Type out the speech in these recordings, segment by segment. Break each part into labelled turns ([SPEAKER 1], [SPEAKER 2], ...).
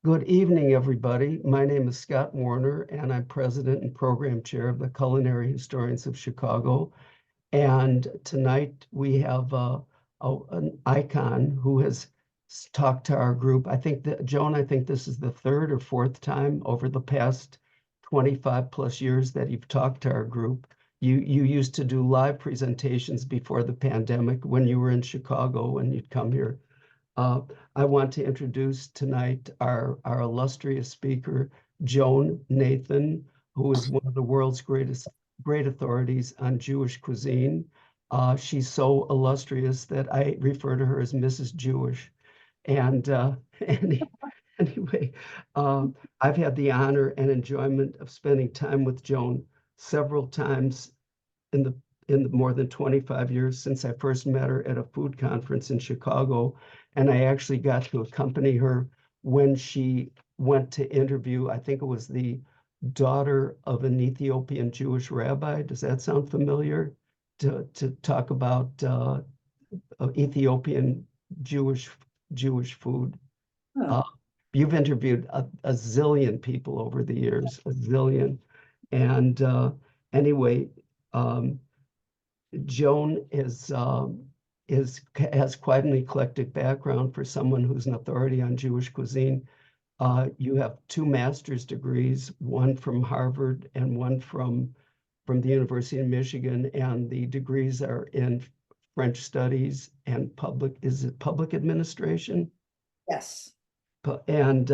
[SPEAKER 1] Good evening, everybody. My name is Scott Warner, and I'm president and program chair of the Culinary Historians of Chicago. And tonight we have an icon who has talked to our group. I think that, Joan, I think this is the third or fourth time over the past 25 plus years that you've talked to our group. You used to do live presentations before the pandemic when you were in Chicago and you'd come here. Uh, I want to introduce tonight our illustrious speaker, Joan Nathan, who is one of the world's great authorities on Jewish cuisine. She's so illustrious that I refer to her as Mrs. Jewish. And any, anyway, I've had the honor and enjoyment of spending time with Joan several times in the more than 25 years since I first met her at a food conference in Chicago. And I actually got to accompany her when she went to interview, I think it was the daughter of an Ethiopian Jewish rabbi. Does that sound familiar? To talk about Ethiopian Jewish food.
[SPEAKER 2] Oh,
[SPEAKER 1] Uh, you've interviewed a zillion people over the years, a zillion. And anyway, um, Joan has quite an eclectic background for someone who's an authority on Jewish cuisine. You have two master's degrees, one from Harvard and one from the University of Michigan, and the degrees are in French studies and public administration?
[SPEAKER 2] yes.
[SPEAKER 1] And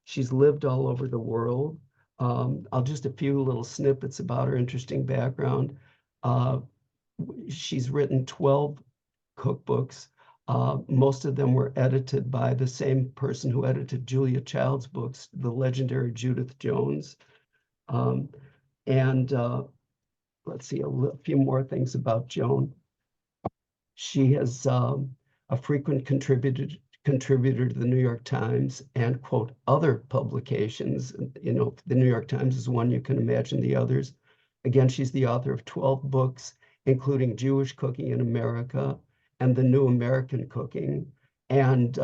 [SPEAKER 1] she's lived all over the world. I'll just a few little snippets about her interesting background. Uh, she's written 12 cookbooks. Most of them were edited by the same person who edited Julia Child's books, the legendary Judith Jones. Um, and let's see, a few more things about Joan. She has a frequent contributor to the New York Times and, quote, other publications. You know, the New York Times is one, you can imagine the others. Again, she's the author of 12 books, including Jewish Cooking in America and The New American Cooking and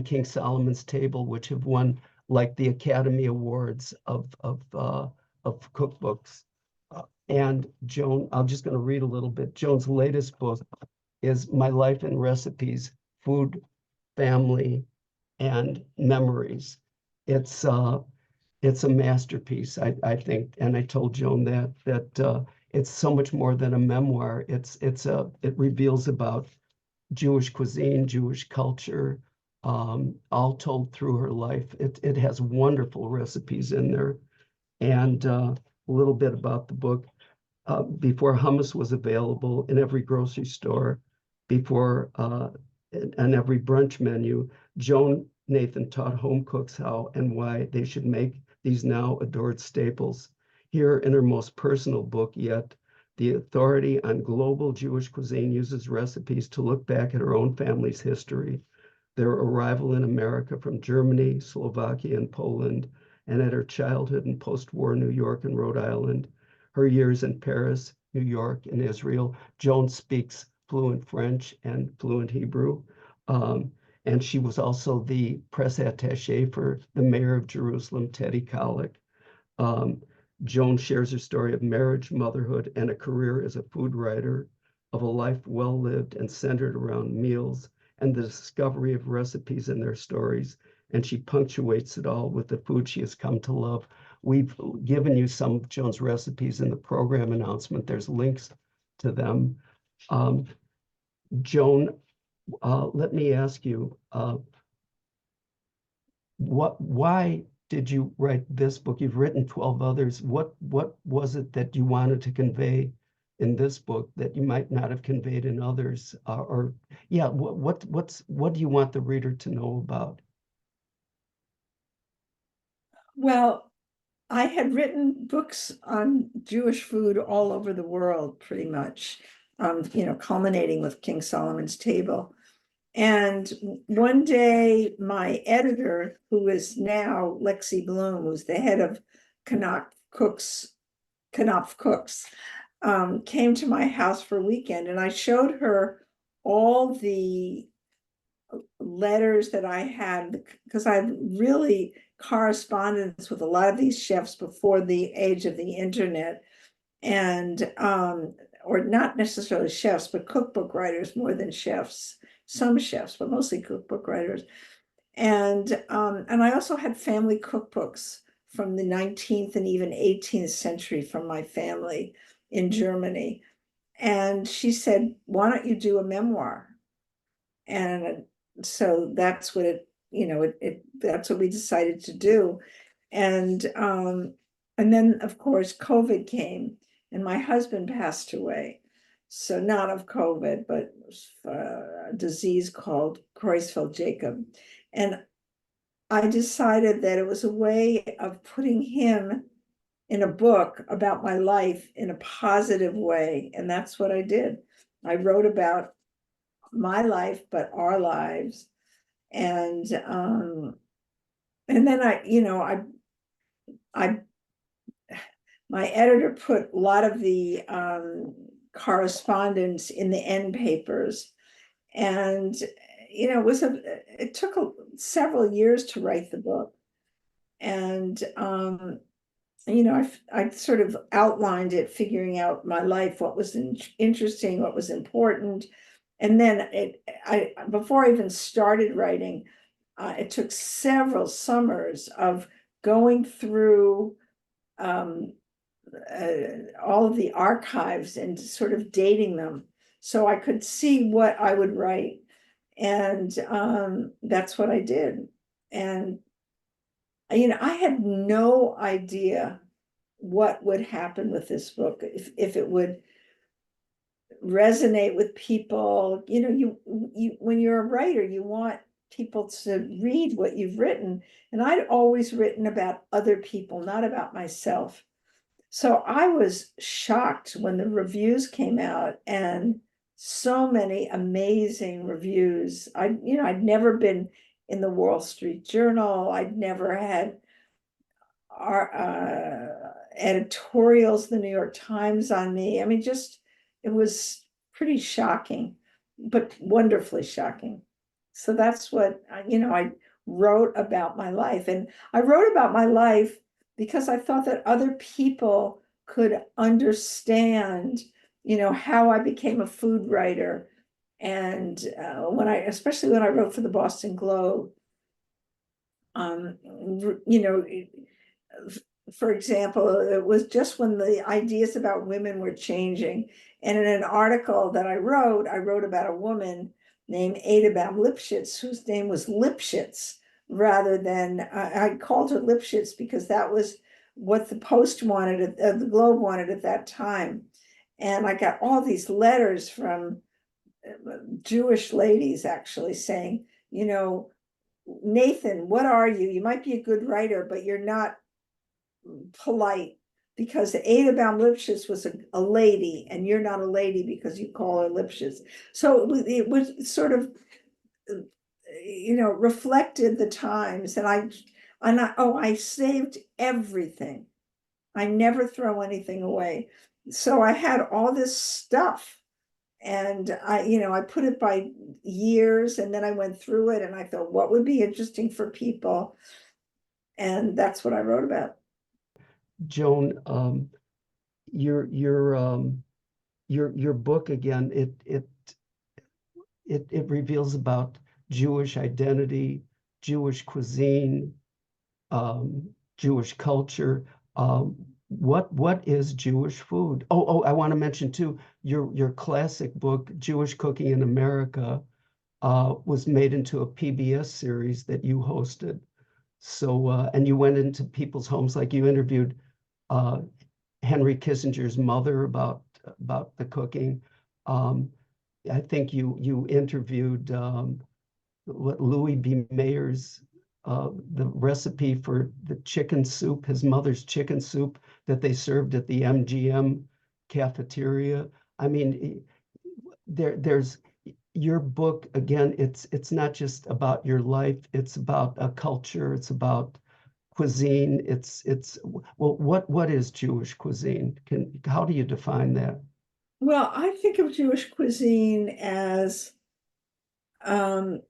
[SPEAKER 1] King Solomon's Table, which have won like the Academy Awards of cookbooks. And Joan, I'm just going to read a little bit. Joan's latest book is My Life and Recipes, Food, Family, and Memories. It's uh, it's a masterpiece, I think, and I told Joan that it's so much more than a memoir. It reveals about Jewish cuisine, Jewish culture, all told through her life. It has wonderful recipes in there, and a little bit about the book. Before hummus was available in every grocery store, before on every brunch menu, Joan Nathan taught home cooks how and why they should make these now adored staples. Here in her most personal book yet, the authority on global Jewish cuisine uses recipes to look back at her own family's history, their arrival in America from Germany, Slovakia, and Poland, and at her childhood in post-war New York and Rhode Island, her years in Paris, New York, and Israel. Joan speaks fluent French and fluent Hebrew. And she was also the press attache for the mayor of Jerusalem, Teddy Kollek. Um, Joan shares her story of marriage, motherhood, and a career as a food writer, of a life well lived and centered around meals and the discovery of recipes and their stories. And she punctuates it all with the food she has come to love. We've given you some of Joan's recipes in the program announcement. There's links to them. Um, Joan, let me ask you, why did you write this book? You've written 12 others. What was it that you wanted to convey in this book that you might not have conveyed in others? Or yeah, what do you want the reader to know about?
[SPEAKER 2] Well, I had written books on Jewish food all over the world, pretty much, culminating with King Solomon's Table. And one day, my editor, who is now Lexi Bloom, who's the head of Knopf Cooks, came to my house for a weekend, and I showed her all the letters that I had, because I really correspondence with a lot of these chefs before the age of the internet, and or not necessarily chefs, but cookbook writers more than chefs, some chefs, but mostly cookbook writers. And I also had family cookbooks from the 19th and even 18th century from my family in Germany. And she said, why don't you do a memoir? And so that's what that's what we decided to do. And then of course COVID came and my husband passed away. So not of COVID, but a disease called Creutzfeldt-Jakob. And I decided that it was a way of putting him in a book about my life in a positive way. And that's what I did. I wrote about my life, but our lives. And then I my editor put a lot of the correspondence in the end papers. And it took several years to write the book. And I sort of outlined it, figuring out my life, what was interesting, what was important. And then before I even started writing, it took several summers of going through all of the archives and sort of dating them so I could see what I would write. And that's what I did. And I had no idea what would happen with this book, if it would resonate with people. You when you're a writer, you want people to read what you've written. And I'd always written about other people, not about myself. So I was shocked when the reviews came out, and so many amazing reviews. I'd never been in the Wall Street Journal. I'd never had our editorials, the New York Times on me. I mean, it was pretty shocking, but wonderfully shocking. So that's what I wrote about my life. And I wrote about my life because I thought that other people could understand, how I became a food writer. And especially when I wrote for the Boston Globe, um, for example, it was just when the ideas about women were changing. And in an article that I wrote about a woman named Ada Baum Lipschitz, whose name was Lipschitz, rather than, I called her Lipschitz because that was what the Post wanted, the Globe wanted at that time. And I got all these letters from Jewish ladies actually saying, Nathan, what are you? You might be a good writer, but you're not polite, because Ada Baum Lipschitz was a lady, and you're not a lady because you call her Lipschitz. So it was sort of, reflected the times. And I saved everything. I never throw anything away. So I had all this stuff, and I put it by years, and then I went through it and I thought, what would be interesting for people? And that's what I wrote about.
[SPEAKER 1] Joan, your book again, it reveals about Jewish identity, Jewish cuisine, Jewish culture. What is Jewish food? Oh, I want to mention too, your classic book, Jewish Cooking in America, was made into a PBS series that you hosted. So, and you went into people's homes, like you interviewed Henry Kissinger's mother about the cooking. I think you interviewed Louis B. Mayer's the recipe for the chicken soup, his mother's chicken soup that they served at the MGM cafeteria. I mean, there's your book again. It's not just about your life. It's about a culture. It's about cuisine. Well, what is Jewish cuisine? How do you define that?
[SPEAKER 2] Well, I think of Jewish cuisine as Um,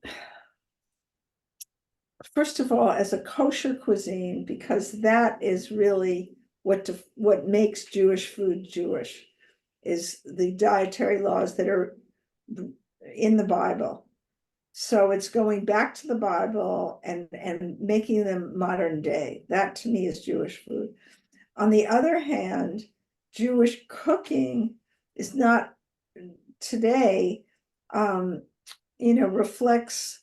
[SPEAKER 2] first of all, as a kosher cuisine, because that is really what makes Jewish food Jewish, is the dietary laws that are in the Bible. So it's going back to the Bible and making them modern day. That to me is Jewish food. On the other hand, Jewish cooking is not today, reflects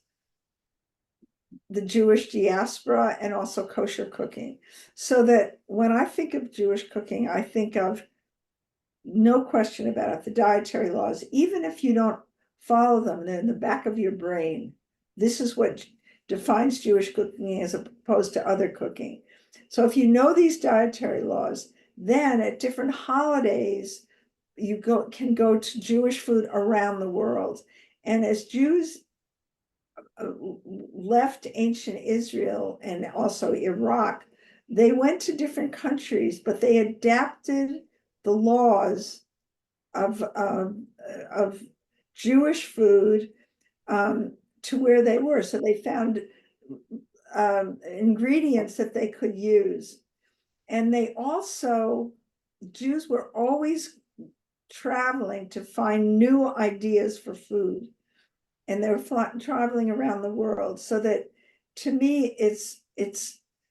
[SPEAKER 2] the Jewish diaspora and also kosher cooking. So that when I think of Jewish cooking, I think of, no question about it, the dietary laws, even if you don't follow them, they're in the back of your brain. This is what defines Jewish cooking as opposed to other cooking. So if you know these dietary laws, then at different holidays, you can go to Jewish food around the world. And as Jews left ancient Israel and also Iraq, they went to different countries, but they adapted the laws of Jewish food to where they were. So they found ingredients that they could use. And they also, Jews were always traveling to find new ideas for food. And they were traveling around the world. So that to me,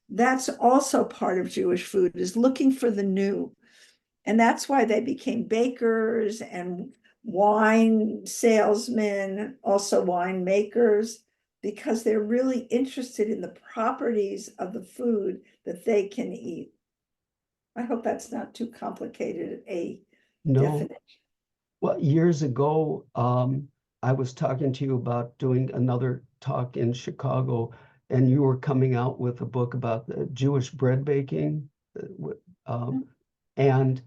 [SPEAKER 2] that's also part of Jewish food, is looking for the new. And that's why they became bakers and wine salesmen, also wine makers, because they're really interested in the properties of the food that they can eat. I hope that's not too complicated a
[SPEAKER 1] No.
[SPEAKER 2] definition.
[SPEAKER 1] Well, years ago, I was talking to you about doing another talk in Chicago, and you were coming out with a book about the Jewish bread baking. Um, and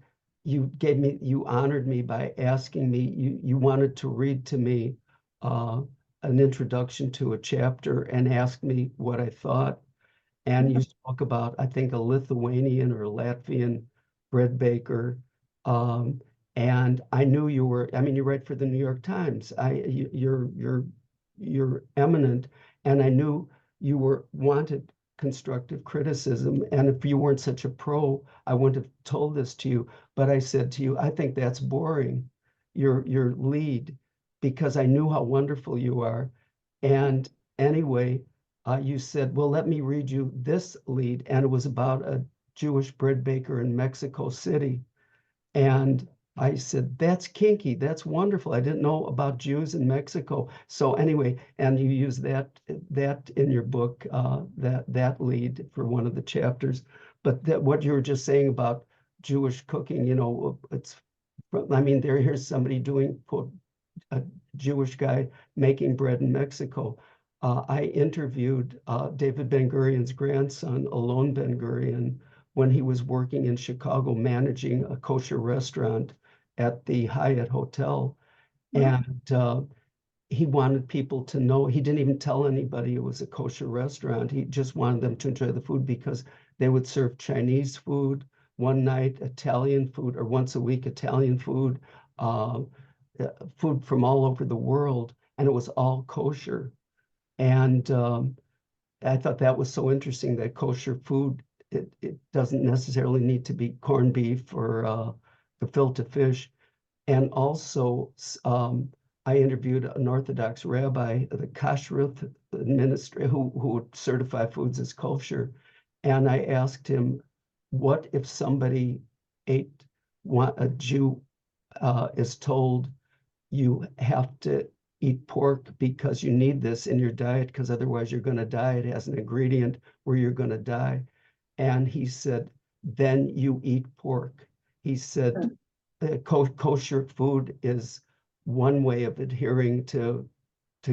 [SPEAKER 1] you honored me by asking me, you wanted to read to me an introduction to a chapter and asked me what I thought. And you spoke about, I think, a Lithuanian or Latvian bread baker. Um, and I knew you were, I mean, you write for the New York Times. You're eminent, and I knew you wanted constructive criticism. And if you weren't such a pro, I wouldn't have told this to you. But I said to you, I think that's boring, your lead, because I knew how wonderful you are. And anyway, you said, well, let me read you this lead. And it was about a Jewish bread baker in Mexico City. And I said, that's kinky. That's wonderful. I didn't know about Jews in Mexico. So anyway, and you use that in your book, that lead for one of the chapters. But that what you were just saying about Jewish cooking, here's somebody doing, quote, a Jewish guy making bread in Mexico. I interviewed David Ben-Gurion's grandson, Alon Ben-Gurion, when he was working in Chicago managing a kosher restaurant at the Hyatt Hotel. And he wanted people to know, he didn't even tell anybody it was a kosher restaurant. He just wanted them to enjoy the food because they would serve Chinese food one night, Italian food, or once a week, Italian food, food from all over the world, and it was all kosher. And I thought that was so interesting that kosher food, it doesn't necessarily need to be corned beef or gefilte fish. And also, I interviewed an Orthodox rabbi, the kashrut administrator, who would certify foods as kosher. And I asked him, what if somebody a Jew is told you have to eat pork because you need this in your diet because otherwise you're going to die. It has an ingredient where you're going to die. And he said, then you eat pork. He said, kosher food is one way of adhering to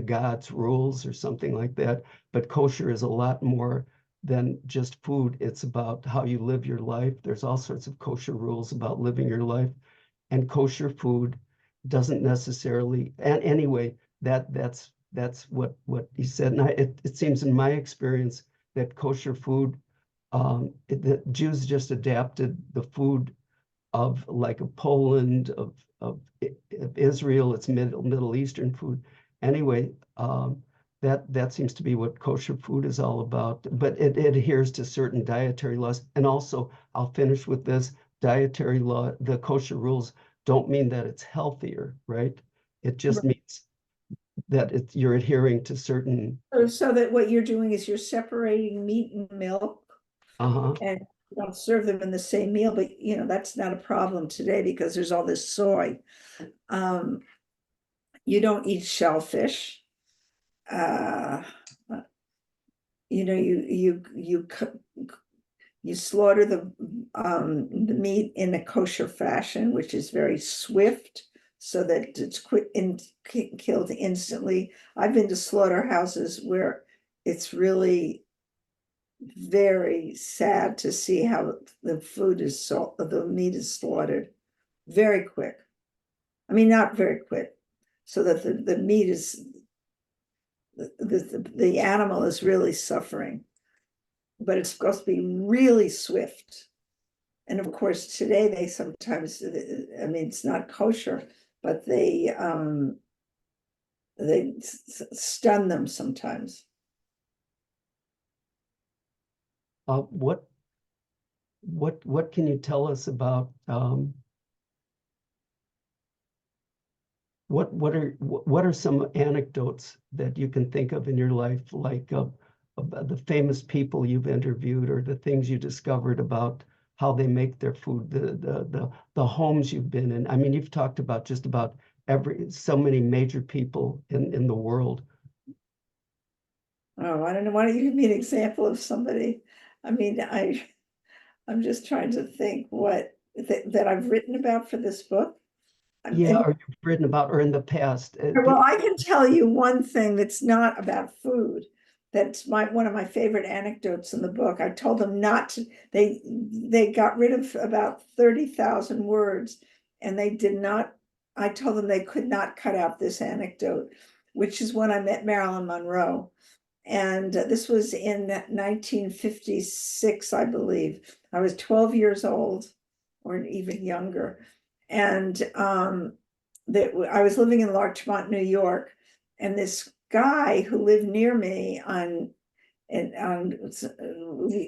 [SPEAKER 1] God's rules or something like that. But kosher is a lot more than just food. It's about how you live your life. There's all sorts of kosher rules about living your life. And kosher food doesn't necessarily, and anyway, that's what he said. And it seems in my experience that kosher food, the Jews just adapted the food of like a Poland, of Israel, it's Middle Eastern food, anyway, that seems to be what kosher food is all about, but it adheres to certain dietary laws. And also, I'll finish with this, dietary law, the kosher rules don't mean that it's healthier, right? It just
[SPEAKER 2] Right.
[SPEAKER 1] means that you're adhering to certain,
[SPEAKER 2] So that what you're doing is you're separating meat and milk,
[SPEAKER 1] uh-huh.
[SPEAKER 2] and you don't serve them in the same meal, but that's not a problem today because there's all this soy. Um, you don't eat shellfish. Uh, you slaughter the meat in a kosher fashion, which is very swift, so that it's quick and killed instantly. I've been to slaughterhouses where it's really very sad to see how the meat is slaughtered very quick. I mean, not very quick, so that the meat is the animal is really suffering, but it's supposed to be really swift. And of course, today they sometimes, I mean, it's not kosher, but they stun them sometimes.
[SPEAKER 1] What can you tell us about what are some anecdotes that you can think of in your life, like about the famous people you've interviewed or the things you discovered about how they make their food, the homes you've been in? I mean, you've talked about just about so many major people in the world.
[SPEAKER 2] Oh, I don't know. Why don't you give me an example of somebody? I mean, I'm just trying to think what that I've written about for this book.
[SPEAKER 1] Yeah, or you've written about, or in the past.
[SPEAKER 2] Well, I can tell you one thing that's not about food. That's one of my favorite anecdotes in the book. I told them not to, they got rid of about 30,000 words, and they did not, I told them they could not cut out this anecdote, which is when I met Marilyn Monroe. And this was in 1956, I believe. I was 12 years old or even younger. And that I was living in Larchmont, New York, and this guy who lived near me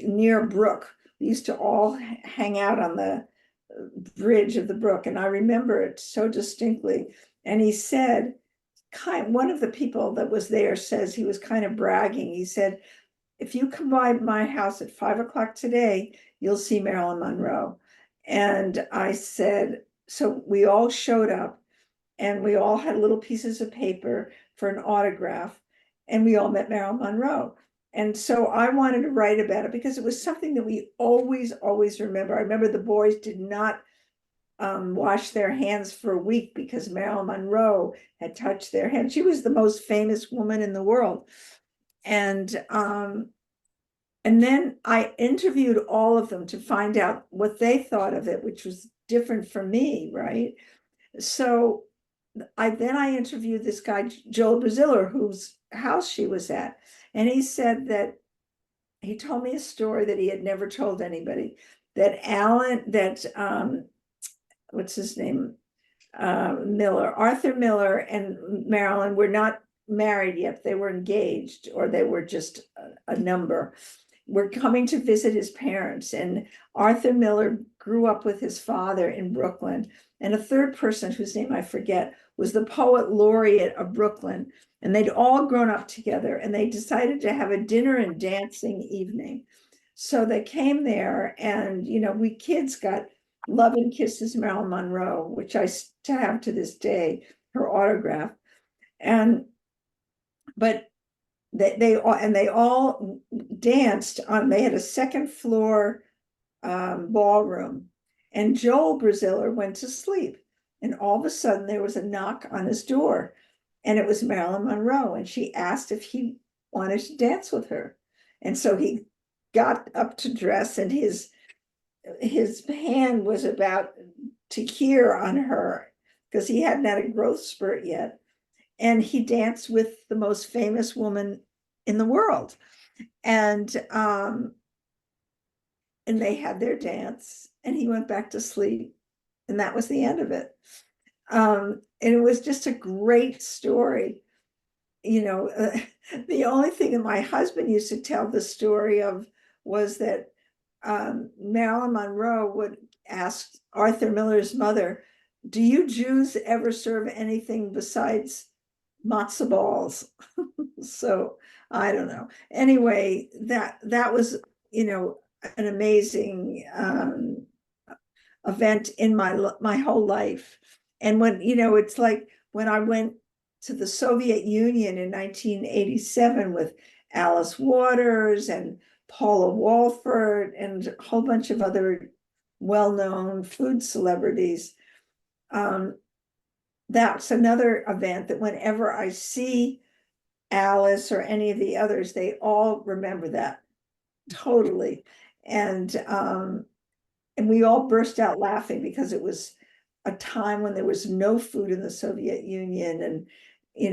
[SPEAKER 2] near Brook, we used to all hang out on the bridge of the brook, and I remember it so distinctly. And he said, one of the people that was there says he was kind of bragging. He said, if you come by my house at 5 o'clock today, you'll see Marilyn Monroe. And I said, so we all showed up, and we all had little pieces of paper for an autograph, and we all met Marilyn Monroe. And so I wanted to write about it because it was something that we always remember. I remember the boys did not wash their hands for a week because Marilyn Monroe had touched their hand. She was the most famous woman in the world. And then I interviewed all of them to find out what they thought of it, which was different from me, right? So I interviewed this guy, Joel Braziller, whose house she was at. And he said that he told me a story that he had never told anybody, that what's his name? Arthur Miller and Marilyn were not married yet. They were engaged, or they were just a number. Were coming to visit his parents, and Arthur Miller grew up with his father in Brooklyn. And a third person, whose name I forget, was the poet laureate of Brooklyn. And they'd all grown up together, and they decided to have a dinner and dancing evening. So they came there, and we kids got Love and Kisses Marilyn Monroe, which I still have to this day, her autograph. But they all danced on, they had a second floor ballroom, and Joel Braziller went to sleep, and all of a sudden there was a knock on his door, and it was Marilyn Monroe, and she asked if he wanted to dance with her. And so he got up to dress, and his hand was about to hear on her because he hadn't had a growth spurt yet. And he danced with the most famous woman in the world. And they had their dance, and he went back to sleep. And that was the end of it. And it was just a great story. the only thing that my husband used to tell the story of was that Marilyn Monroe would ask Arthur Miller's mother, do you Jews ever serve anything besides matzo balls? So I don't know. Anyway, that was, an amazing event in my whole life. And when, it's like when I went to the Soviet Union in 1987 with Alice Waters and Paula Walford and a whole bunch of other well-known food celebrities. That's another event that whenever I see Alice or any of the others, they all remember that totally. And we all burst out laughing because it was a time when there was no food in the Soviet Union. And,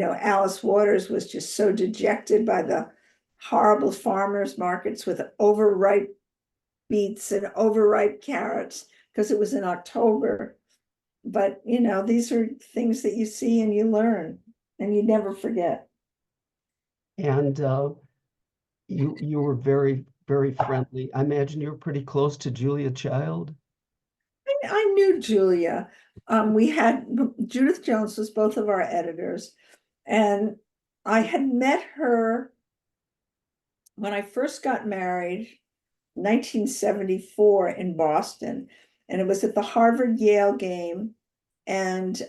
[SPEAKER 2] Alice Waters was just so dejected by the horrible farmers markets with overripe beets and overripe carrots because it was in October. But, these are things that you see and you learn and you never forget.
[SPEAKER 1] And you were very, very friendly. I imagine you were pretty close to Julia Child.
[SPEAKER 2] I knew Julia. We had Judith Jones was both of our editors, and I had met her when I first got married, 1974 in Boston, and it was at the Harvard-Yale game. And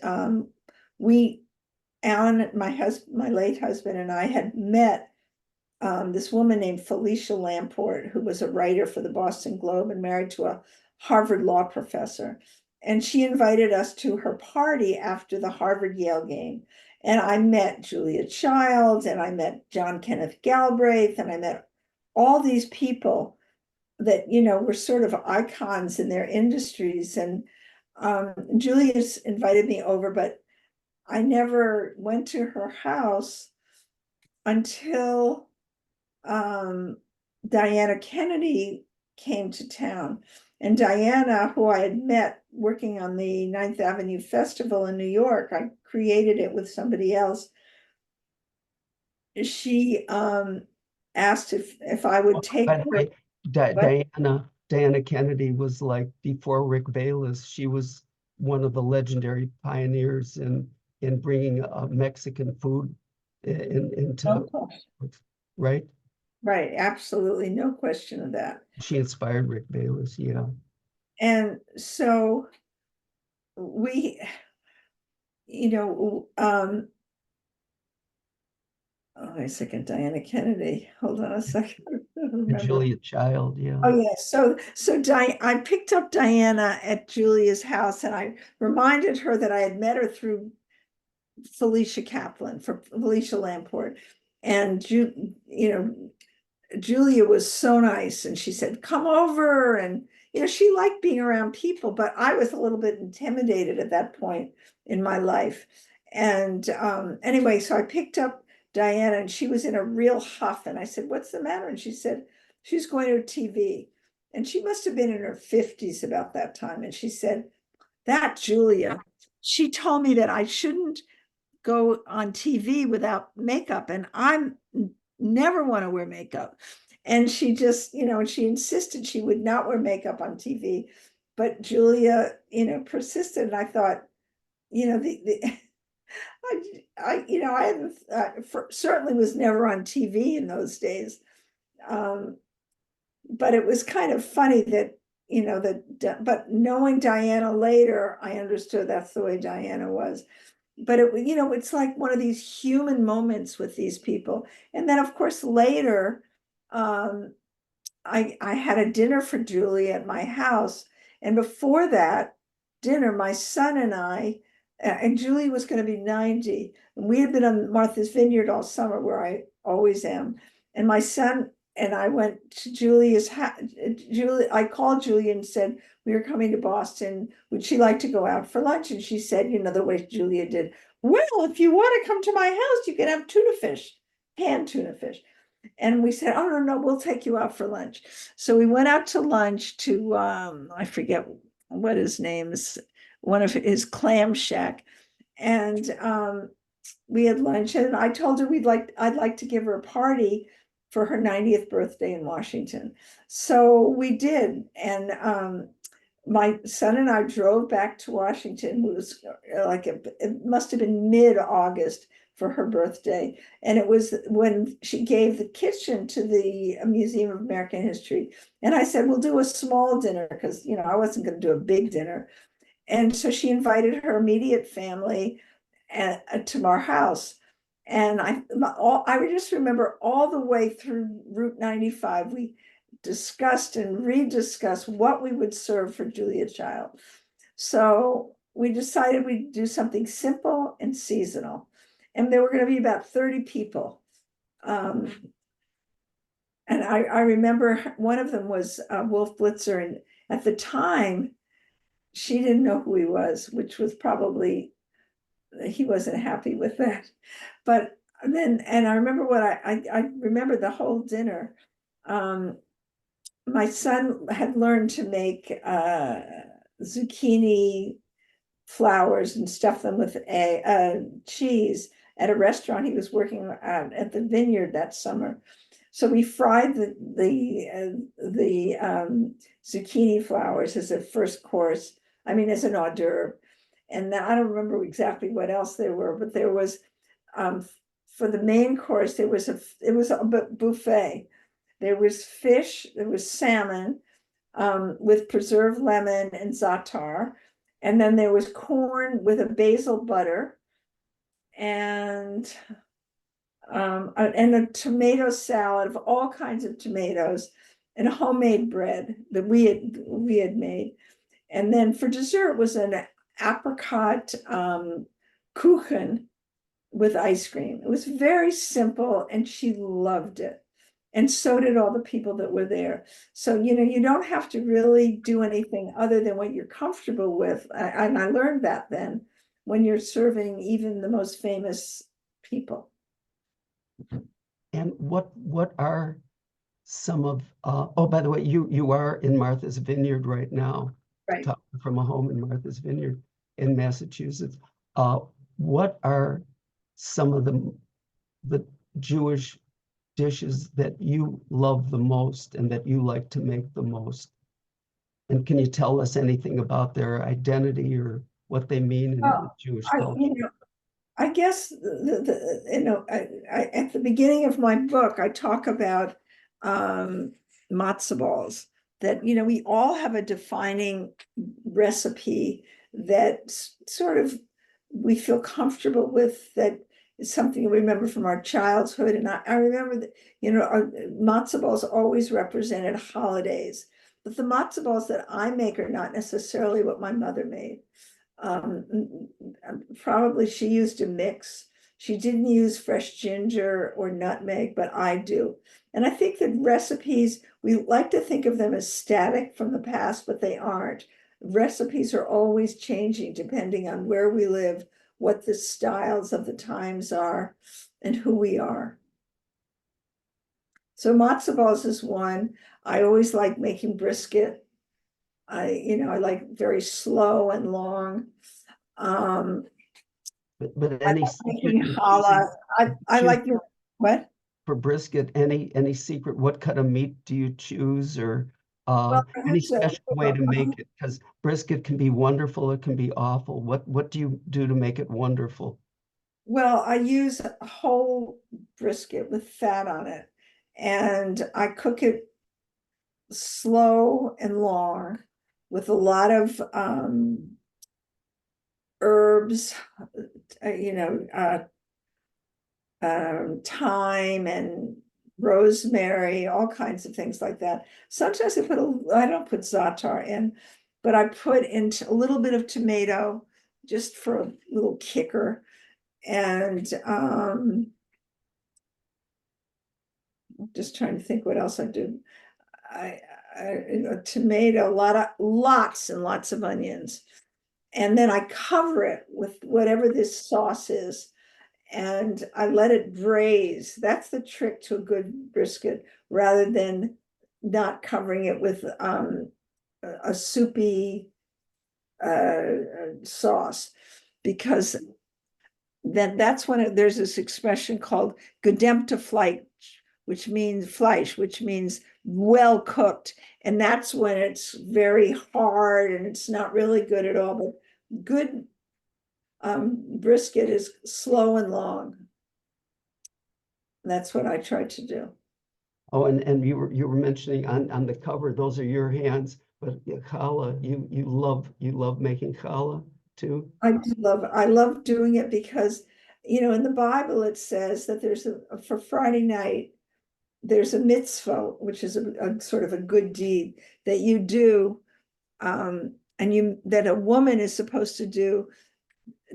[SPEAKER 2] Alan, my late husband, and I had met this woman named Felicia Lamport, who was a writer for the Boston Globe and married to a Harvard law professor. And she invited us to her party after the Harvard-Yale game. And I met Julia Childs, and I met John Kenneth Galbraith, and I met all these people that, were sort of icons in their industries. And Julia's invited me over, but I never went to her house until Diana Kennedy came to town. And Diana, who I had met working on the Ninth Avenue Festival in New York, I created it with somebody else. She asked if I would take
[SPEAKER 1] By the
[SPEAKER 2] her.
[SPEAKER 1] way, Diana Kennedy was like before Rick Bayless. She was one of the legendary pioneers in bringing Mexican food into, right?
[SPEAKER 2] Right, absolutely, no question of that.
[SPEAKER 1] She inspired Rick Bayless, yeah.
[SPEAKER 2] And so we, oh, wait a second, Diana Kennedy, hold on a second.
[SPEAKER 1] Julia Child, yeah.
[SPEAKER 2] Oh, yeah, so I picked up Diana at Julia's house, and I reminded her that I had met her through Felicia Lamport. And Julia was so nice, and she said, come over. And, she liked being around people, but I was a little bit intimidated at that point in my life. And anyway, so I picked up Diana, and she was in a real huff. And I said, what's the matter? And she said, she's going to TV. And she must have been in her 50s about that time. And she said, that Julia, she told me that I shouldn't go on TV without makeup, and I'm never want to wear makeup. And she just, and she insisted she would not wear makeup on TV. But Julia, persisted. And I thought, I certainly was never on TV in those days. But it was kind of funny that, but knowing Diana later, I understood that's the way Diana was. But it's like one of these human moments with these people. And then, of course, later, I had a dinner for Julie at my house. And before that dinner, my son and I, and Julie was going to be 90, and we had been on Martha's Vineyard all summer, where I always am. And my son and I went to Julia's house. I called Julie and said, we were coming to Boston. Would she like to go out for lunch? And she said, the way Julia did, well, if you want to come to my house, you can have tuna fish, canned tuna fish. And we said, oh, no, we'll take you out for lunch. So we went out to lunch to, I forget what his name is, one of his clam shack. And we had lunch, and I told her I'd like to give her a party for her 90th birthday in Washington. So we did, and my son and I drove back to Washington. It was it must have been mid-August for her birthday. And it was when she gave the kitchen to the Museum of American History. And I said, we'll do a small dinner because, I wasn't going to do a big dinner. And so she invited her immediate family to our house. And I just remember all the way through Route 95, we discussed and rediscussed what we would serve for Julia Child. So we decided we'd do something simple and seasonal. And there were going to be about 30 people. And I remember one of them was Wolf Blitzer. And at the time, she didn't know who he was, which was probably, he wasn't happy with that. But then, and I remember I remember the whole dinner. My son had learned to make zucchini flowers and stuff them with cheese at a restaurant he was working at the vineyard that summer. So we fried the zucchini flowers as a first course. I mean, as an hors d'oeuvre. And I don't remember exactly what else there were, but there was for the main course, it was a buffet. There was fish, there was salmon with preserved lemon and za'atar. And then there was corn with a basil butter and a tomato salad of all kinds of tomatoes and homemade bread that we had made. And then for dessert was an apricot kuchen with ice cream. It was very simple and she loved it. And so did all the people that were there. So, you don't have to really do anything other than what you're comfortable with. And I learned that then when you're serving even the most famous people.
[SPEAKER 1] And what are some of, oh, by the way, you are in Martha's Vineyard right now,
[SPEAKER 2] Right.
[SPEAKER 1] talking from a home in Martha's Vineyard in Massachusetts. What are some of the Jewish dishes that you love the most and that you like to make the most? And can you tell us anything about their identity or what they mean in the Jewish culture?
[SPEAKER 2] I guess at the beginning of my book, I talk about matzo balls that, we all have a defining recipe that sort of we feel comfortable with, that is something we remember from our childhood. And I remember that, our matzo balls always represented holidays, but the matzo balls that I make are not necessarily what my mother made. Probably she used a mix. She didn't use fresh ginger or nutmeg, but I do. And I think that recipes, we like to think of them as static from the past, but they aren't. Recipes are always changing depending on where we live, what the styles of the times are, and who we are. So matzo balls is one. I always like making brisket. I like very slow and long.
[SPEAKER 1] But
[SPEAKER 2] I
[SPEAKER 1] any
[SPEAKER 2] like
[SPEAKER 1] secret
[SPEAKER 2] making
[SPEAKER 1] in
[SPEAKER 2] challah. I
[SPEAKER 1] choosing
[SPEAKER 2] like what?
[SPEAKER 1] for brisket? Any secret? What cut of meat do you choose, or
[SPEAKER 2] Well,
[SPEAKER 1] any special way to make it? Because brisket can be wonderful, it can be awful. What do you do to make it wonderful?
[SPEAKER 2] well, I use a whole brisket with fat on it, and I cook it slow and long with a lot of herbs, thyme and rosemary, all kinds of things like that. Sometimes I don't put za'atar in, but I put into a little bit of tomato just for a little kicker. And I'm just trying to think what else I do. Tomato, lots and lots of onions. And then I cover it with whatever this sauce is, and I let it braise. That's the trick to a good brisket, rather than not covering it with a soupy sauce, because then that's when there's this expression called gedempte Fleisch, which means Fleisch, which means well cooked. And that's when it's very hard and it's not really good at all. But good brisket is slow and long. That's what I try to do.
[SPEAKER 1] Oh, and you were mentioning on the cover, those are your hands, but challah, you love making challah too?
[SPEAKER 2] I love doing it because, in the Bible, it says that for Friday night, there's a mitzvah, which is a sort of a good deed that you do, that a woman is supposed to do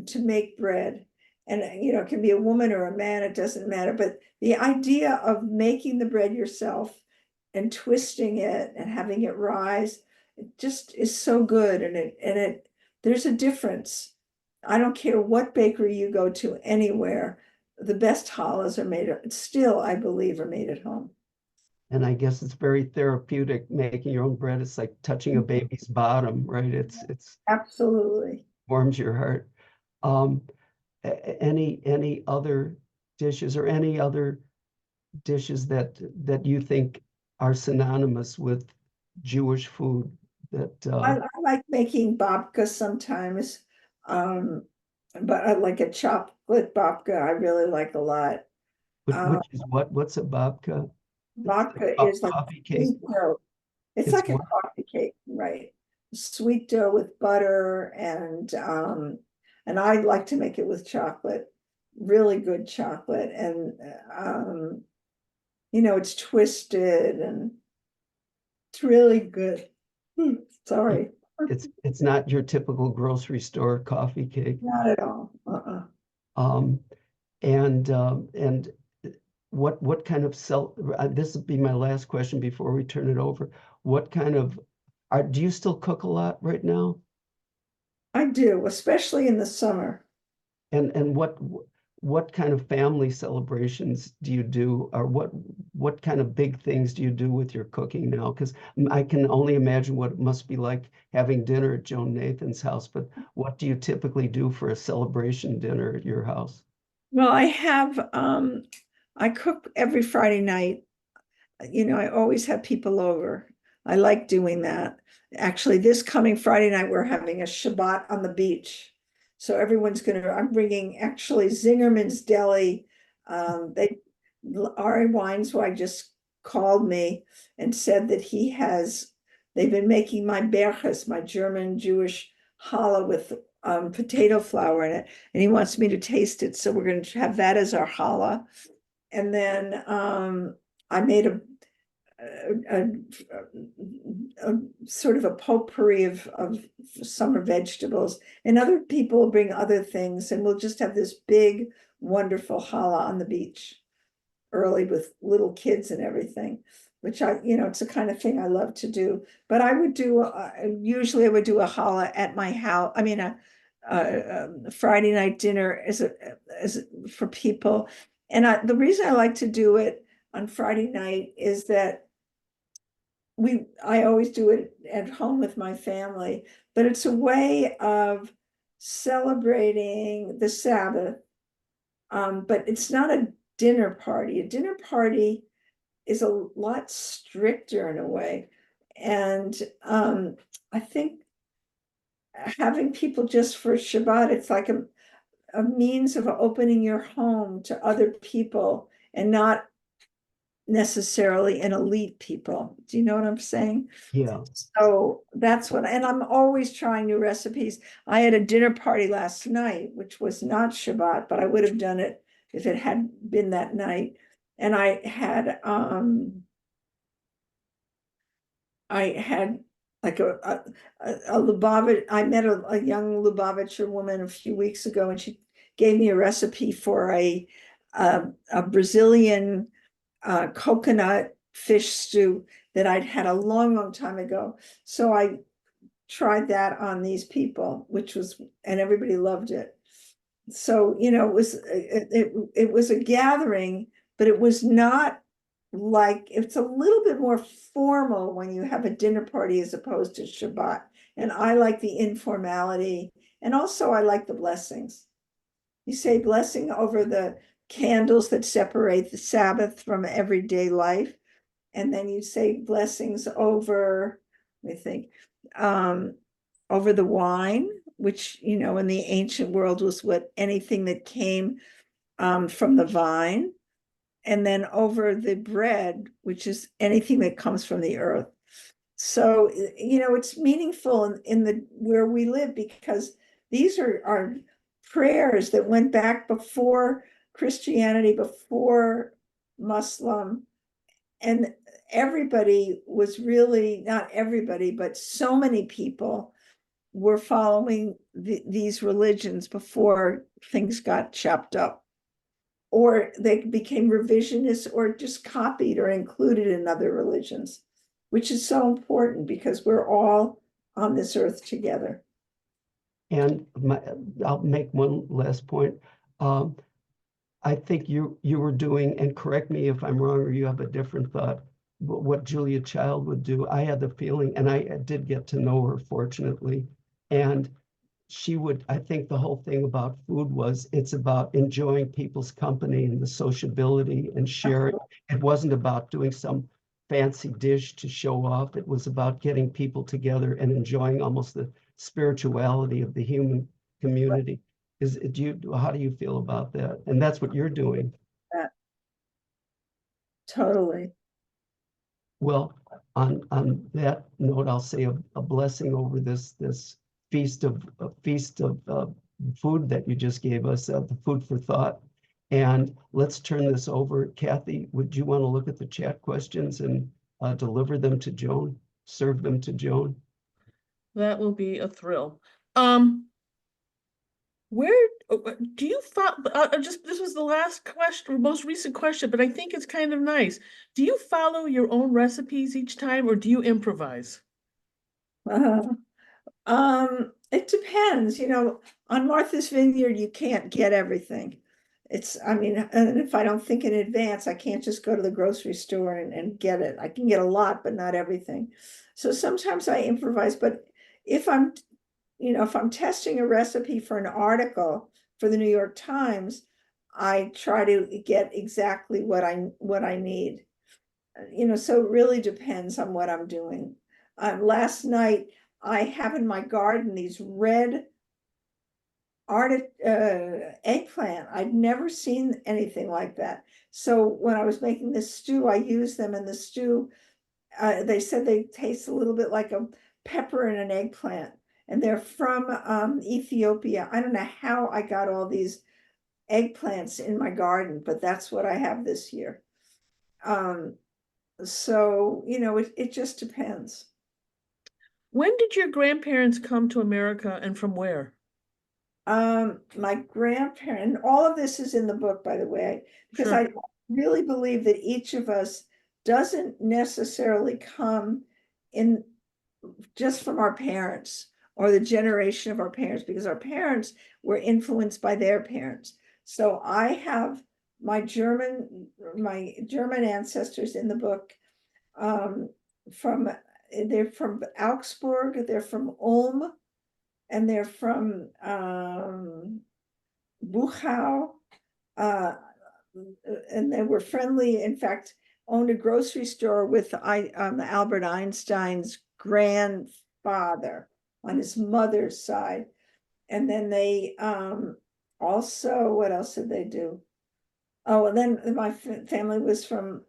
[SPEAKER 2] to make bread. And, it can be a woman or a man, it doesn't matter. But the idea of making the bread yourself and twisting it and having it rise, it just is so good. And there's a difference. I don't care what bakery you go to anywhere, the best challahs are made, still, I believe, are made at home.
[SPEAKER 1] And I guess it's very therapeutic making your own bread. It's like touching a baby's bottom, right? It's
[SPEAKER 2] Absolutely.
[SPEAKER 1] warms your heart. Um, any other dishes or any other dishes that you think are synonymous with Jewish food that
[SPEAKER 2] I like making babka sometimes, um, but I like a chocolate babka. I really like a lot. Uh,
[SPEAKER 1] which is what's a babka? It's like
[SPEAKER 2] babka is like
[SPEAKER 1] coffee cake.
[SPEAKER 2] sweet dough. It's
[SPEAKER 1] It's
[SPEAKER 2] like a
[SPEAKER 1] what?
[SPEAKER 2] coffee cake, right? Sweet dough with butter and I like to make it with chocolate, really good chocolate, and it's twisted and it's really good.
[SPEAKER 1] it-
[SPEAKER 2] Sorry,
[SPEAKER 1] it's not your typical grocery store coffee cake.
[SPEAKER 2] not at all.
[SPEAKER 1] Um, and what kind of this would be my last question before we turn it over. What kind of do you still cook a lot right now?
[SPEAKER 2] I do, especially in the summer.
[SPEAKER 1] And what kind of family celebrations do you do, or what kind of big things do you do with your cooking now? Because I can only imagine what it must be like having dinner at Joan Nathan's house, but what do you typically do for a celebration dinner at your house?
[SPEAKER 2] Well, I cook every Friday night. I always have people over. I like doing that. Actually, this coming Friday night, we're having a Shabbat on the beach. So I'm bringing actually Zingerman's Deli. Ari Weinswag just called me and said that they've been making my berches, my German Jewish challah with potato flour in it, and he wants me to taste it. So we're going to have that as our challah. And then I made a, a sort of a potpourri of summer vegetables, and other people will bring other things, and we'll just have this big, wonderful challah on the beach early with little kids and everything, which it's the kind of thing I love to do. But usually I would do a challah at my house. I mean, a Friday night dinner as for people. And the reason I like to do it on Friday night is that I always do it at home with my family, but it's a way of celebrating the Sabbath. But it's not a dinner party. A dinner party is a lot stricter in a way. And I think having people just for Shabbat, it's like a means of opening your home to other people and not necessarily an elite people. Do you know what I'm saying?
[SPEAKER 1] Yeah.
[SPEAKER 2] So and I'm always trying new recipes. I had a dinner party last night, which was not Shabbat, but I would have done it if it had been that night. And I had like a Lubavitch. I met a young Lubavitcher woman a few weeks ago, and she gave me a recipe for a Brazilian coconut fish stew that I'd had a long, long time ago. So I tried that on these people, and everybody loved it. So, it was a gathering, but it was not it's a little bit more formal when you have a dinner party as opposed to Shabbat. And I like the informality, and also I like the blessings. You say blessing over the candles that separate the Sabbath from everyday life. And then you say blessings over, let me think, over the wine, which, you know, in the ancient world was what anything that came from the vine. And then over the bread, which is anything that comes from the earth. So, you know, it's meaningful in the where we live, because these are prayers that went back before Christianity, before Muslim, and everybody was really, not everybody, but so many people were following these religions before things got chopped up, or they became revisionist or just copied or included in other religions, which is so important because we're all on this earth together.
[SPEAKER 1] And I'll make one last point. Um, I think you were doing, and correct me if I'm wrong or you have a different thought, what Julia Child would do. I had the feeling, and I did get to know her, fortunately, and she would, I think the whole thing about food was it's about enjoying people's company and the sociability and sharing. It wasn't about doing some fancy dish to show off. It was about getting people together and enjoying almost the spirituality of the human community. How do you feel about that? And that's what you're doing.
[SPEAKER 2] Totally.
[SPEAKER 1] Well, on that note, I'll say a blessing over this feast of food that you just gave us, the food for thought. And let's turn this over. Kathy, would you want to look at the chat questions and deliver them to Joan, serve them to Joan?
[SPEAKER 3] That will be a thrill. Where do you follow? This was the last question, most recent question, but I think it's kind of nice. Do you follow your own recipes each time, or do you improvise?
[SPEAKER 2] It depends, you know, on Martha's Vineyard, you can't get everything. I mean, and if I don't think in advance, I can't just go to the grocery store and get it. I can get a lot, but not everything. So sometimes I improvise, but if I'm, you know, if I'm testing a recipe for an article for the New York Times, I try to get exactly what I need. You know, so it really depends on what I'm doing. Last night, I have in my garden these red eggplant. I'd never seen anything like that. So when I was making this stew, I used them in the stew. They said they taste a little bit like a pepper and an eggplant, and they're from Ethiopia. I don't know how I got all these eggplants in my garden, but that's what I have this year. So, you know, it just depends.
[SPEAKER 3] When did your grandparents come to America, and from where?
[SPEAKER 2] My grandparent, and all of this is in the book, by the way, because
[SPEAKER 3] Sure.
[SPEAKER 2] I really believe that each of us doesn't necessarily come in just from our parents or the generation of our parents, because our parents were influenced by their parents. So I have my German ancestors in the book, from they're from Augsburg, they're from Ulm, and they're from Buchau, and they were friendly. In fact, owned a grocery store with Albert Einstein's grandfather on his mother's side. And then they also, what else did they do? Oh, and then my family was from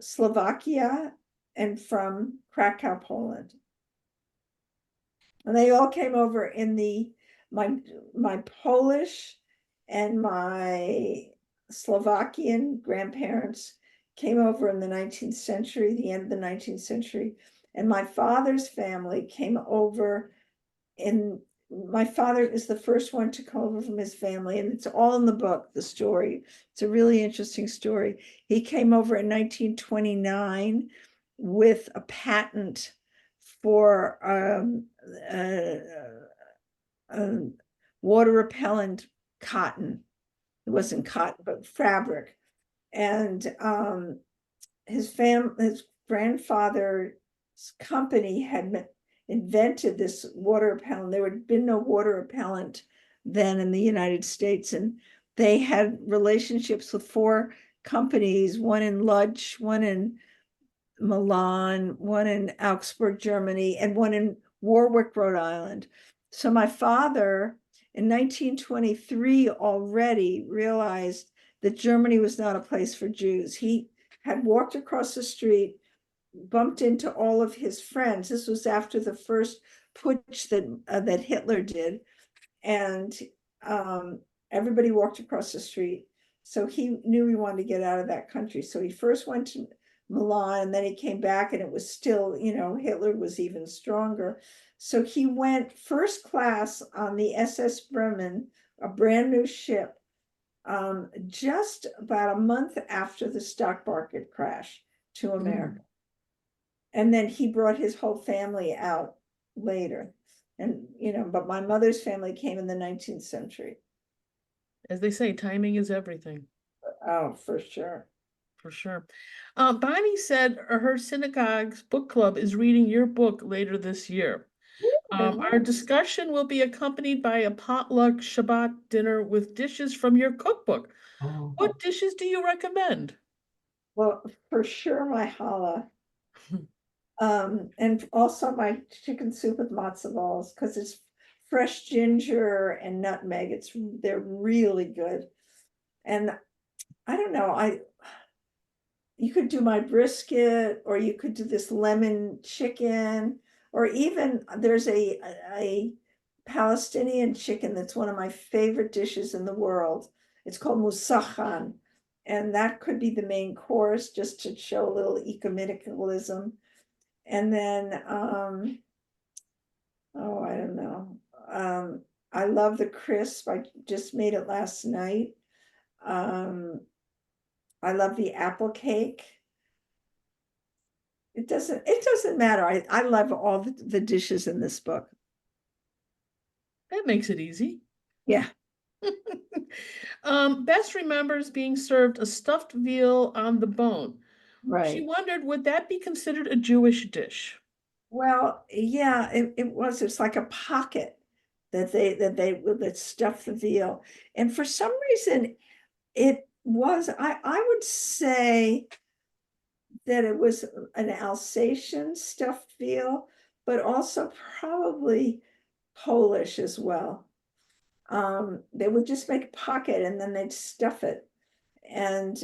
[SPEAKER 2] Slovakia and from Krakow, Poland. And they all came over in my Polish and my Slovakian grandparents came over in the 19th century, the end of the 19th century. And my father's family came over my father is the first one to come over from his family, and it's all in the book, the story. It's a really interesting story. He came over in 1929 with a patent for water repellent cotton. It wasn't cotton, but fabric. And his grandfather's company had invented this water repellent. There had been no water repellent then in the United States, and they had relationships with 4 companies, one in Lodz, one in Milan, one in Augsburg, Germany, and one in Warwick, Rhode Island. So my father in 1923 already realized that Germany was not a place for Jews. He had walked across the street, bumped into all of his friends. This was after the first putsch that Hitler did, and everybody walked across the street. So he knew he wanted to get out of that country. So he first went to Milan, and then he came back, and it was still, Hitler was even stronger. So he went first class on the SS Bremen, a brand new ship, just about a month after the stock market crash to America. And then he brought his whole family out later. And, but my mother's family came in the 19th century.
[SPEAKER 3] As they say, timing is everything.
[SPEAKER 2] Oh, for sure.
[SPEAKER 3] For sure. Bonnie said her synagogue's book club is reading your book later this year. Our discussion will be accompanied by a potluck Shabbat dinner with dishes from your cookbook.
[SPEAKER 1] Oh,
[SPEAKER 3] What dishes do you recommend?
[SPEAKER 2] Well, for sure, my challah. And also my chicken soup with matzo balls, because it's fresh ginger and nutmeg. They're really good. And I don't know, you could do my brisket, or you could do this lemon chicken, or even there's a Palestinian chicken that's one of my favorite dishes in the world. It's called moussakhan, and that could be the main course, just to show a little ecumenicalism. And then, I don't know. I love the crisp. I just made it last night. I love the apple cake. It doesn't matter. I love all the dishes in this book.
[SPEAKER 3] That makes it easy.
[SPEAKER 2] Yeah.
[SPEAKER 3] Bess remembers being served a stuffed veal on the bone. She
[SPEAKER 2] Right.
[SPEAKER 3] wondered, would that be considered a Jewish dish?
[SPEAKER 2] Well, yeah, it's like a pocket that stuffed the veal. And for some reason, I would say that it was an Alsatian stuffed veal, but also probably Polish as well. They would just make a pocket and then they'd stuff it. And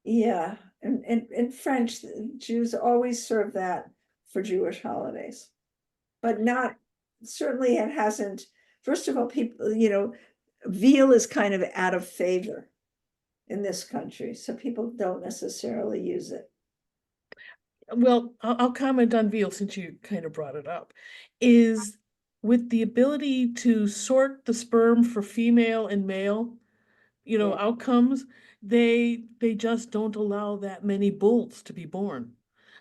[SPEAKER 2] yeah, and in French, Jews always serve that for Jewish holidays, but certainly it hasn't. First of all, people, veal is kind of out of favor in this country, so people don't necessarily use it.
[SPEAKER 3] Well, I'll comment on veal since you kind of brought it up. Is with the ability to sort the sperm for female and male,
[SPEAKER 2] Yeah.
[SPEAKER 3] outcomes, they just don't allow that many bulls to be born.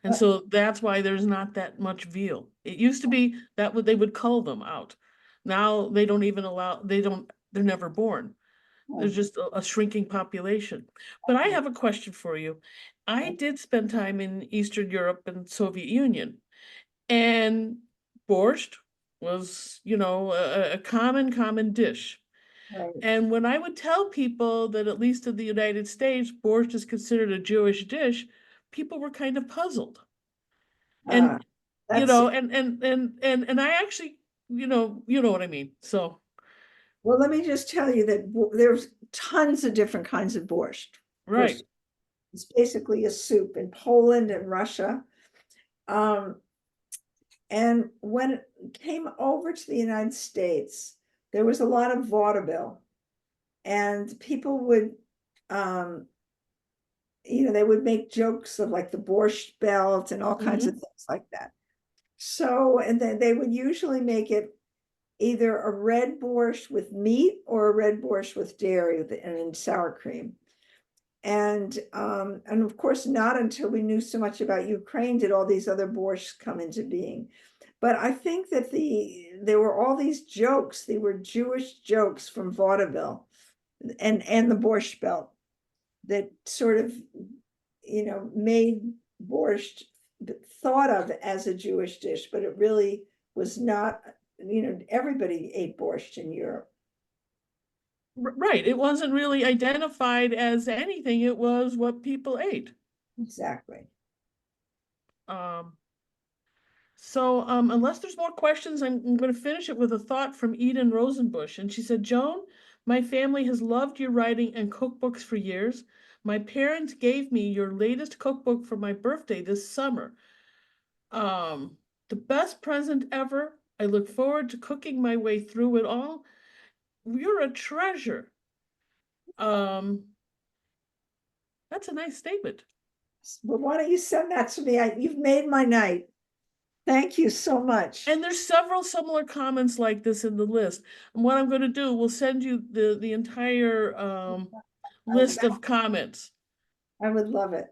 [SPEAKER 3] And so that's why there's not that much veal. It used to be that they would cull them out. Now they don't even allow, they're never born. There's just a shrinking population. But I have a question for you. I did spend time in Eastern Europe and Soviet Union, and borscht was, a common dish.
[SPEAKER 2] Right.
[SPEAKER 3] And when I would tell people that at least in the United States, borscht is considered a Jewish dish, people were kind of puzzled. And
[SPEAKER 2] That's
[SPEAKER 3] and I actually, you know what I mean. So
[SPEAKER 2] well, let me just tell you that there's tons of different kinds of borscht.
[SPEAKER 3] right.
[SPEAKER 2] First, it's basically a soup in Poland and Russia. And when it came over to the United States, there was a lot of vaudeville, and people would, they would make jokes of like the borscht belt and all kinds of things like that. So, and then they would usually make it either a red borscht with meat or a red borscht with dairy and sour cream. And of course, not until we knew so much about Ukraine did all these other borschts come into being. But I think that there were all these jokes. They were Jewish jokes from vaudeville and the borscht belt that sort of, made borscht thought of as a Jewish dish, but it really was not, everybody ate borscht in Europe.
[SPEAKER 3] Right, it wasn't really identified as anything, it was what people ate.
[SPEAKER 2] Exactly.
[SPEAKER 3] So unless there's more questions, I'm going to finish it with a thought from Eden Rosenbush. And she said, Joan, my family has loved your writing and cookbooks for years. My parents gave me your latest cookbook for my birthday this summer. The best present ever. I look forward to cooking my way through it all. You're a treasure. That's a nice statement.
[SPEAKER 2] Well, why don't you send that to me? You've made my night. Thank you so much.
[SPEAKER 3] And there's several similar comments like this in the list. And what I'm going to do, we'll send you the entire list of comments.
[SPEAKER 2] I would love it.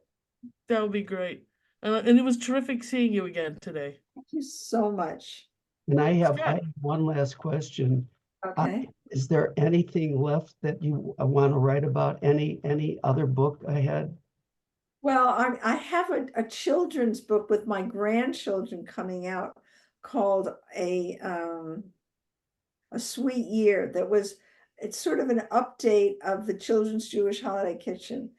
[SPEAKER 3] That would be great. And it was terrific seeing you again today.
[SPEAKER 2] Thank you so much.
[SPEAKER 1] And I have
[SPEAKER 3] Scott.
[SPEAKER 1] one last question.
[SPEAKER 2] Okay.
[SPEAKER 1] Is there anything left that you want to write about? Any other book ahead?
[SPEAKER 2] Well, I have a children's book with my grandchildren coming out called A Sweet Year. It's sort of an update of the Children's Jewish Holiday Kitchen.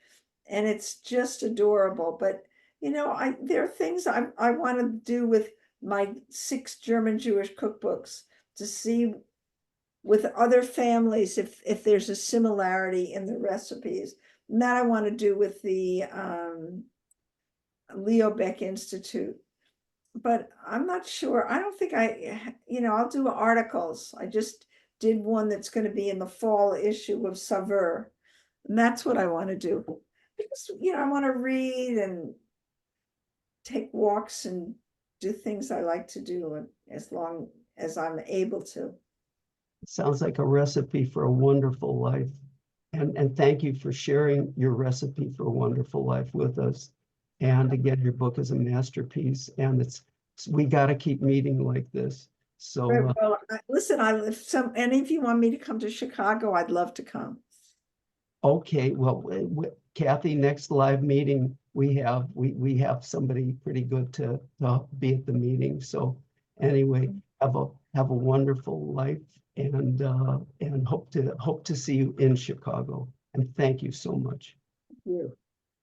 [SPEAKER 2] And it's just adorable. But, there are things I want to do with my 6 German Jewish cookbooks to see with other families if there's a similarity in the recipes. And that I want to do with the Leo Beck Institute. But I'm not sure. I don't think I'll do articles. I just did one that's going to be in the fall issue of Saveur. And that's what I want to do. Because, I want to read and take walks and do things I like to do as long as I'm able to.
[SPEAKER 1] It sounds like a recipe for a wonderful life. And thank you for sharing your recipe for a wonderful life with us. And again, your book is a masterpiece, and we got to keep meeting like this. So
[SPEAKER 2] well, listen, if any of you want me to come to Chicago, I'd love to come.
[SPEAKER 1] okay, well, Kathy, next live meeting we have somebody pretty good to be at the meeting. So anyway, have a wonderful life, and hope to see you in Chicago. And thank you so much.
[SPEAKER 2] Thank you.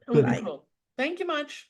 [SPEAKER 1] Good.
[SPEAKER 3] Wonderful. Thank you much.